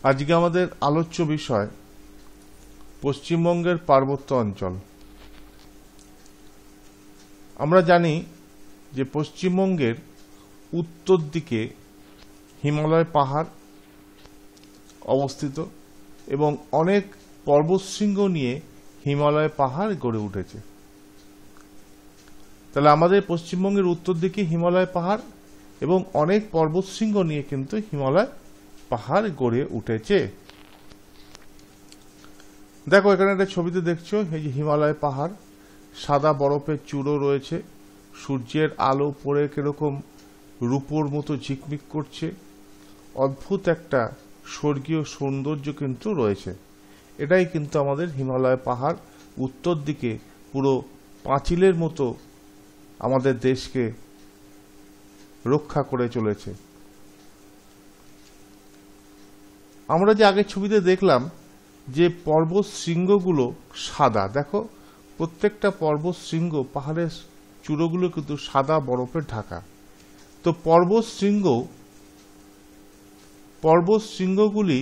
আজকে আমাদের আলোচ্য বিষয় পশ্চিমবঙ্গের পার্বত্য অঞ্চল। আমরা জানি যে পশ্চিমবঙ্গের উত্তর দিকে হিমালয় পাহাড় অবস্থিত এবং অনেক পর্বতশৃঙ্গ নিয়ে হিমালয় পাহাড় গড়ে উঠেছে। তাহলে আমাদের পশ্চিমবঙ্গের উত্তর দিকে হিমালয় পাহাড় এবং অনেক পর্বতশৃঙ্গ নিয়ে কিন্তু হিমালয় পাহাড় গড়ে উঠেছে। দেখো এখানে একটা ছবিতে দেখছো, এই যে হিমালয় পাহাড়, সাদা বরফের চূড়ো রয়েছে, সূর্যের আলো পড়ে কিরকম রূপোর মতো ঝিকমিক করছে, অদ্ভুত একটা স্বর্গীয় সৌন্দর্য কিন্তু রয়েছে। এটাই কিন্তু আমাদের হিমালয় পাহাড় উত্তর দিকে পুরো পাঁচিলের মতো আমাদের দেশকে রক্ষা করে চলেছে। আমরা যে আগের ছবিতে দেখলাম যে পর্বত শৃঙ্গগুলো সাদা, দেখো প্রত্যেকটা পর্বত শৃঙ্গ, পাহাড়ের চূড়োগুলো কিন্তু সাদা বরফে ঢাকা। তো পর্বত শৃঙ্গগুলি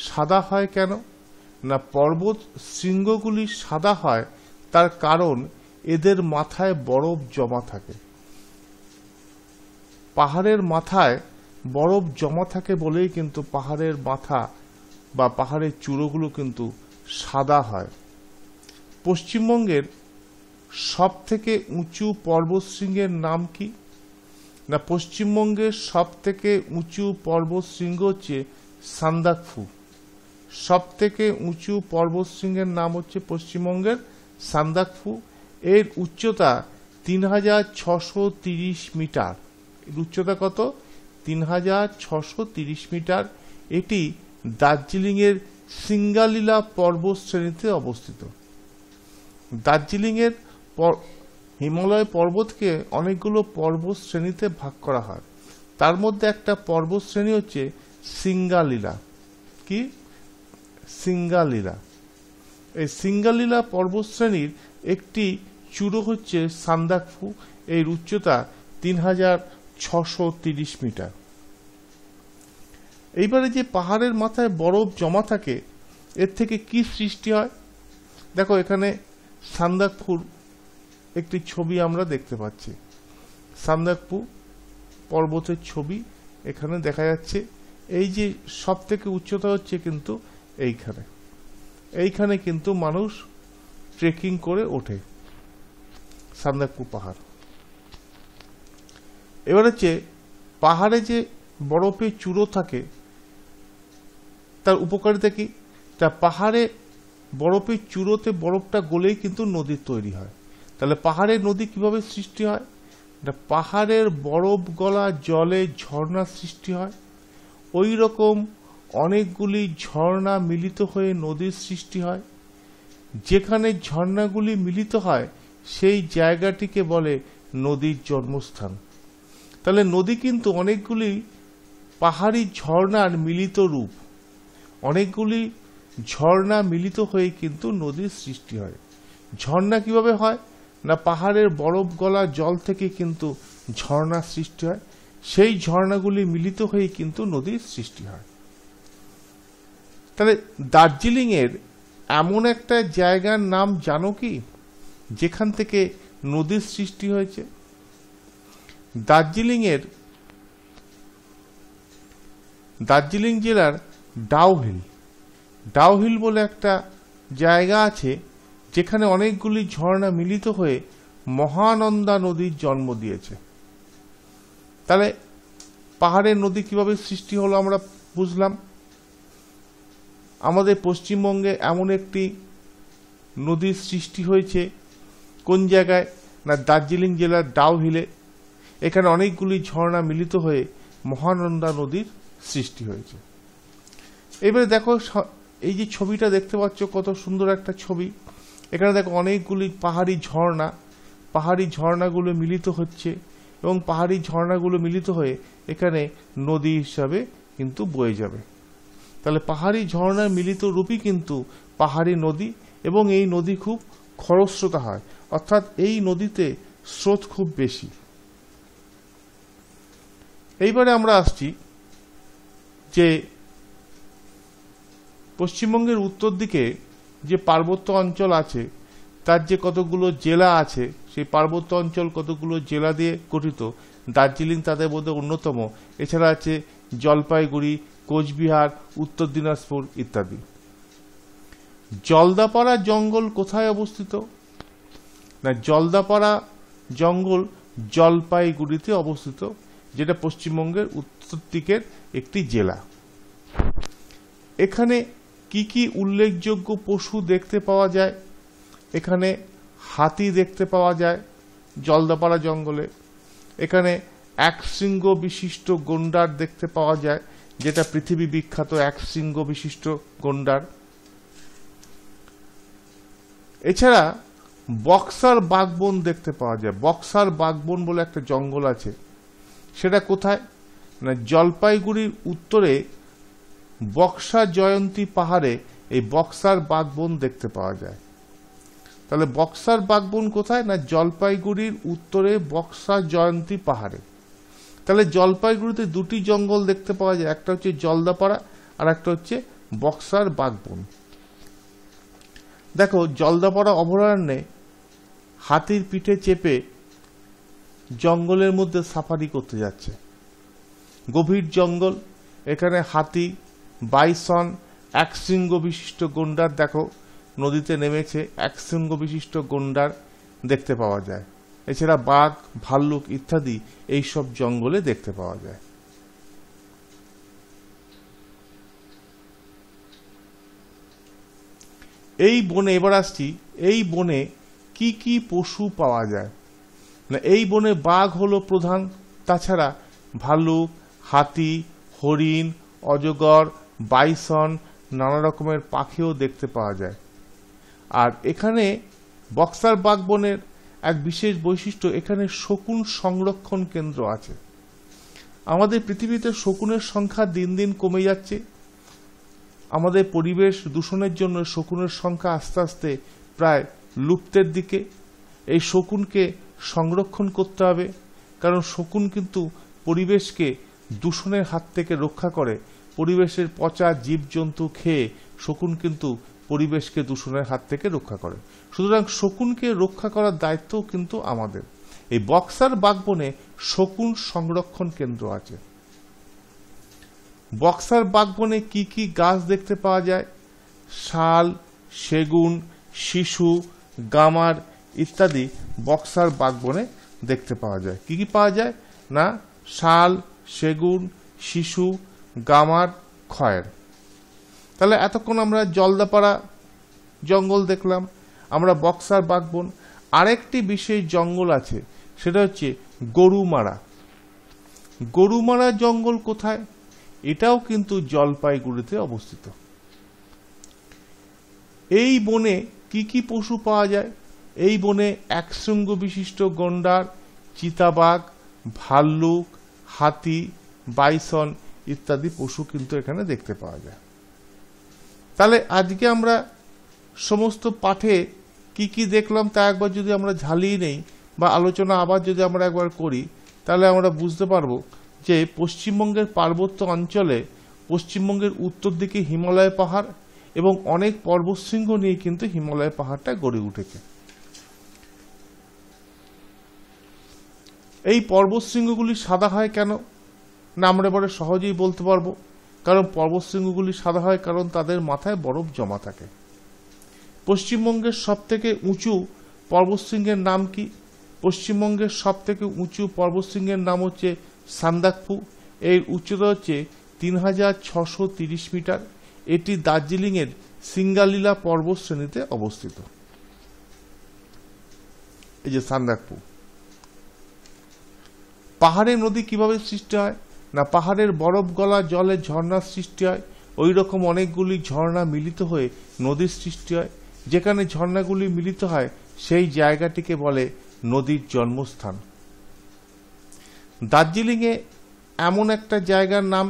সাদা হয় কেন না? পর্বত শৃঙ্গগুলি সাদা হয় তার কারণ এদের মাথায় বরফ জমা থাকে। পাহাড়ের মাথায় বরফ জমা থাকে বলেই কিন্তু পাহাড়ের মাথা বা পাহাড়ের চূড়োগুলো কিন্তু সাদা হয়। পশ্চিমবঙ্গের সব থেকে উঁচু পর্বতশৃঙ্গের নাম কি না? পশ্চিমবঙ্গের সব থেকে উঁচু পর্বতশৃঙ্গ হচ্ছে সান্দাকফু। সব থেকে উঁচু পর্বতশৃঙ্গের নাম হচ্ছে পশ্চিমবঙ্গের সান্দাকফু। এর উচ্চতা ৩৬৩০ মিটার। এর উচ্চতা কত? ৩৬৩০ মিটার। এটি দার্জিলিংয়ের সিঙ্গালীলা পর্বত শ্রেণীতে অবস্থিত। দার্জিলিংয়ের হিমালয় পর্বতকে অনেকগুলো পর্বত শ্রেণীতে ভাগ করা হয়। তার মধ্যে একটা পর্বত শ্রেণী হচ্ছে সিঙ্গালীলা। কি? সিঙ্গালীলা। এই সিঙ্গালীলা পর্বত শ্রেণীর একটি চূড়ো হচ্ছে সান্দাকফু। এর উচ্চতা ৩৬৩০ মিটার। এইবারে যে পাহাড়ের মাথায় বরফ জমা থাকে, এর থেকে কি সৃষ্টি হয়? দেখো এখানে সান্দাকফুর একটি ছবি আমরা দেখতে পাচ্ছি। সান্দাকফু পর্বতের ছবি এখানে দেখা যাচ্ছে। এই যে সব থেকে উচ্চতা হচ্ছে কিন্তু এইখানে কিন্তু মানুষ ট্রেকিং করে ওঠে সান্দাকফু পাহাড়। এবার হচ্ছে পাহাড়ে যে বরফের চূড়ো থাকে তার উপকারিতা কি? তা পাহাড়ে বরফের চূড়োতে বরফটা গলেই কিন্তু নদী তৈরি হয়। তাহলে পাহাড়ের নদী কিভাবে সৃষ্টি হয়? পাহাড়ের বরফ গলা জলে ঝর্ণা সৃষ্টি হয়। ওই রকম অনেকগুলি ঝর্ণা মিলিত হয়ে নদীর সৃষ্টি হয়। যেখানে ঝর্ণাগুলি মিলিত হয় সেই জায়গাটিকে বলে নদীর জন্মস্থান। তাহলে নদী কিন্তু অনেকগুলি পাহাড়ি ঝর্ণার মিলিত রূপ। অনেকগুলি ঝর্ণা মিলিত হয়ে কিন্তু নদীর সৃষ্টি হয়। ঝর্ণা কিভাবে হয় না? পাহাড়ের বরফ গলা জল থেকে কিন্তু ঝর্ণা সৃষ্টি হয়। সেই ঝর্ণাগুলি মিলিত হয়ে কিন্তু নদীর সৃষ্টি হয়। তাহলে দার্জিলিংয়ের এমন একটা জায়গার নাম জানো কি যেখান থেকে নদীর সৃষ্টি হয়েছে? দার্জিলিং জেলার ডাউহিল বলে একটা জায়গা আছে, যেখানে অনেকগুলি ঝর্ণা মিলিত হয়ে মহানন্দা নদীর জন্ম দিয়েছে। তাহলে পাহাড়ের নদী কিভাবে সৃষ্টি হলো আমরা বুঝলাম। আমাদের পশ্চিমবঙ্গে এমন একটি নদীর সৃষ্টি হয়েছে কোন জায়গায় না? দার্জিলিং জেলার ডাউহিলে। এখানে অনেকগুলি ঝর্ণা মিলিত হয়ে মহানন্দা নদীর সৃষ্টি হয়েছে। এবারে দেখো এই যে ছবিটা দেখতে পাচ্ছ, কত সুন্দর একটা ছবি। এখানে দেখো অনেকগুলি পাহাড়ি ঝর্ণাগুলো মিলিত হচ্ছে এবং পাহাড়ি ঝর্ণাগুলো মিলিত হয়ে এখানে নদী হিসাবে কিন্তু বয়ে যাবে। তাহলে পাহাড়ি ঝর্ণার মিলিত রূপই কিন্তু পাহাড়ি নদী, এবং এই নদী খুব খরস্রোতা হয়, অর্থাৎ এই নদীতে স্রোত খুব বেশি। এইবারে আমরা আসছি যে পশ্চিমবঙ্গের উত্তর দিকে যে পার্বত্য অঞ্চল আছে তার যে কতগুলো জেলা আছে, সেই পার্বত্য অঞ্চল কতগুলো জেলা দিয়ে গঠিত। দার্জিলিং তাদের মধ্যে অন্যতম। এছাড়া আছে জলপাইগুড়ি, কোচবিহার, উত্তর দিনাজপুর ইত্যাদি। জলদাপাড়া জঙ্গল কোথায় অবস্থিত? না, জলদাপাড়া জঙ্গল জলপাইগুড়িতে অবস্থিত, যেটা পশ্চিমবঙ্গের উত্তর দিকের একটি জেলা। এখানে কি কি উল্লেখযোগ্য পশু দেখতে পাওয়া যায়? এখানে হাতি দেখতে পাওয়া যায় জলদাপাড়া জঙ্গলে। এখানে এক শৃঙ্গ বিশিষ্ট গন্ডার দেখতে পাওয়া যায়, যেটা পৃথিবী বিখ্যাত এক শৃঙ্গ বিশিষ্ট গন্ডার। এছাড়া বক্সার বাঘবন দেখতে পাওয়া যায়। বক্সার বাঘবন বলে একটা জঙ্গল আছে, সেটা কোথায়? না, জলপাইগুড়ির উত্তরে বক্সা জয়ন্তী পাহাড়ে এই বক্সার বাঘবন দেখতে পাওয়া যায়। তাহলে বক্সার বাঘবন কোথায়? না, জলপাইগুড়ির উত্তরে বক্সা জয়ন্তী পাহাড়ে। তাহলে জলপাইগুড়িতে দুটি জঙ্গল দেখতে পাওয়া যায়, একটা হচ্ছে জলদাপাড়া আর একটা হচ্ছে বক্সার বাঘবন। দেখো, জলদাপাড়া অভয়ারণ্যে হাতির পিঠে চেপে জঙ্গলের মধ্যে সাফারি করতে যাচ্ছে। গভীর জঙ্গল, এখানে হাতি, বাইসন, এক শৃঙ্গ বিশিষ্ট গন্ডার, দেখো নদীতে নেমেছে, এক শৃঙ্গ বিশিষ্ট গন্ডার দেখতে পাওয়া যায়। এছাড়া বাঘ, ভাল্লুক ইত্যাদি এইসব জঙ্গলে দেখতে পাওয়া যায়। এই বনে, এবার আসছি, এই বনে কি কি পশু পাওয়া যায়? না, এই বনে বাঘ হলো প্রধান, তাছাড়া ভাল্লুক, হাতি, হরিণ, অজগর, বাইসন, নানা রকমের পাখিও দেখতে পাওয়া যায়। আর এখানে বক্সার বাঘবনের এক বিশেষ বৈশিষ্ট্য, এখানে শকুন সংরক্ষণ কেন্দ্র আছে। আমাদের পৃথিবীতে শকুনের সংখ্যা দিন দিন কমে যাচ্ছে। আমাদের পরিবেশ দূষণের জন্য শকুনের সংখ্যা আস্তে আস্তে প্রায় লুপ্তের দিকে। এই শকুনকে সংরক্ষণ করতে হবে, কারণ শকুন কিন্তু পরিবেশকে দূষণের হাত থেকে রক্ষা করে। পরিবেশের পচা জীবজন্তু খেয়ে শকুন কিন্তু পরিবেশকে দূষণের হাত থেকে রক্ষা করে। সুতরাং শকুনকে রক্ষা করার দায়িত্ব কিন্তু আমাদের। এই বক্সার বাঘবনে শকুন সংরক্ষণ কেন্দ্র আছে। বক্সার বাঘবনে কি কি গাছ দেখতে পাওয়া যায়? শাল, সেগুন, শিশু, গামার ইত্যাদি বক্সার বাঘবনে দেখতে পাওয়া যায়। কি কি পাওয়া যায়? না, শাল, সেগুন, শিশু, গামার, খয়ের। তাহলে এতক্ষণ আমরা জলদাপাড়া জঙ্গল দেখলাম, আমরা বক্সার বাঘবন। আরেকটি বিশেষ জঙ্গল আছে, সেটা হচ্ছে গরুমারা। গরুমারা জঙ্গল কোথায়? এটাও কিন্তু জলপাইগুড়িতে অবস্থিত। এই বনে কি কি পশু পাওয়া যায়? এই বনে এক শৃঙ্গ বিশিষ্ট গন্ডার, চিতাবাঘ, ভাল্লুক, হাতি, বাইসন ইত্যাদি পশু কিন্তু এখানে দেখতে পাওয়া যায়। তাহলে আজকে আমরা সমস্ত পাঠে কি কি দেখলাম তা একবার যদি আমরা ঝালিয়ে নেই বা আলোচনা আবার যদি আমরা একবার করি, তাহলে আমরা বুঝতে পারবো যে পশ্চিমবঙ্গের পার্বত্য অঞ্চলে পশ্চিমবঙ্গের উত্তর দিকে হিমালয় পাহাড় এবং অনেক পর্বতশৃঙ্গ নিয়ে কিন্তু হিমালয় পাহাড়টা গড়ে উঠেছে। এই পর্বতশৃঙ্গগুলি সাদা হয় কেন? না, আমরা এবারে সহজেই বলতে পারবো, কারণ পর্বতশৃঙ্গগুলি সাদা হয় কারণ তাদের মাথায় বরফ জমা থাকে। পশ্চিমবঙ্গের সবথেকে উঁচু পর্বতশৃঙ্গের নাম কি? পশ্চিমবঙ্গের সবথেকে উঁচু পর্বতশৃঙ্গের নাম হচ্ছে সান্দাকফু। এর উচ্চতা হচ্ছে 3630 মিটার। এটি দার্জিলিংয়ের সিঙ্গালীলা পর্বত শ্রেণীতে অবস্থিত। এই যে সান্দাকফু। পাহাড়ে নদী কিভাবে সৃষ্টি হয়? না, পাহাড়ের বরফ গলা জলে ঝর্ণার সৃষ্টি হয়। ওই রকম অনেকগুলি ঝর্ণা মিলিত হয়ে নদীর সৃষ্টি হয়। যেখানে ঝর্ণাগুলি মিলিত হয় সেই জায়গাটিকে বলে নদীর জন্মস্থান। দার্জিলিংয়ে এমন একটা জায়গার নাম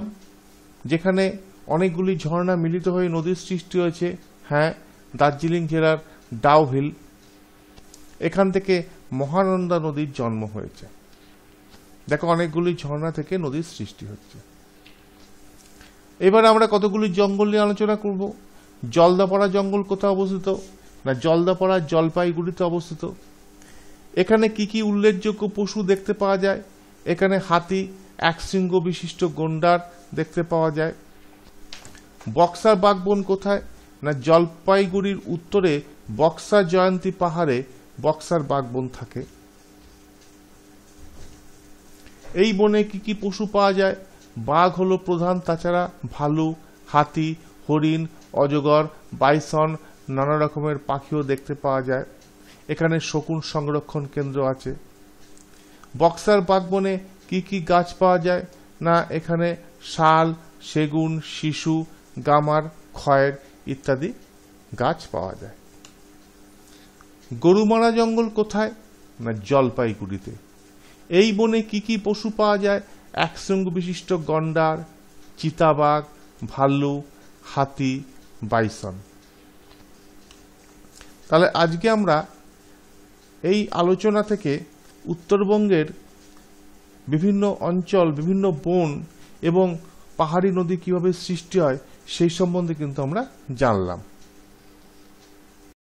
যেখানে অনেকগুলি ঝর্ণা মিলিত হয়ে নদীর সৃষ্টি হয়েছে। হ্যাঁ, দার্জিলিং জেলার ডাউহিল। এখান থেকে মহানন্দা নদীর জন্ম হয়েছে। দেখো, অনেকগুলি ঝর্ণা থেকে নদীর সৃষ্টি হচ্ছে। এবার আমরা কতগুলি জঙ্গল নিয়ে আলোচনা করব। জলদাপাড়া জঙ্গল কোথায় অবস্থিত? না জলদাপাড়া জলপাইগুড়িতে অবস্থিত। এখানে কি কি উল্লেখযোগ্য পশু দেখতে পাওয়া যায়? এখানে হাতি, এক শৃঙ্গ বিশিষ্ট গন্ডার দেখতে পাওয়া যায়। বক্সার বাঘবন কোথায়? না জলপাইগুড়ির উত্তরে বক্সার জয়ন্তী পাহাড়ে বক্সার বাঘবন থাকে। এই বনে কি কি পশু পাওয়া যায়? বাঘ হলো প্রধান, তাছাড়া ভালুক, হাতি, হরিণ, অজগর, বাইসন, নানা রকমের পাখিও দেখতে পাওয়া যায়। এখানে শকুন সংরক্ষণ কেন্দ্র আছে। বক্সার বাঘবনে কি কি গাছ পাওয়া যায়? না এখানে শাল, সেগুন, শিশু, গামার, খয়ের ইত্যাদি গাছ পাওয়া যায়। গরুমারা জঙ্গল কোথায়? না জলপাইগুড়িতে। এই বনে কি কি পশু পাওয়া যায়? একশৃঙ্গ বিশিষ্ট গন্ডার, চিতাবাঘ, ভাল্লুক, হাতি, বাইসন। তাহলে আজকে আমরা এই আলোচনা থেকে উত্তরবঙ্গের বিভিন্ন অঞ্চল, বিভিন্ন বন এবং পাহাড়ি নদী কিভাবে সৃষ্টি হয় সেই সম্বন্ধে কিন্তু আমরা জানলাম।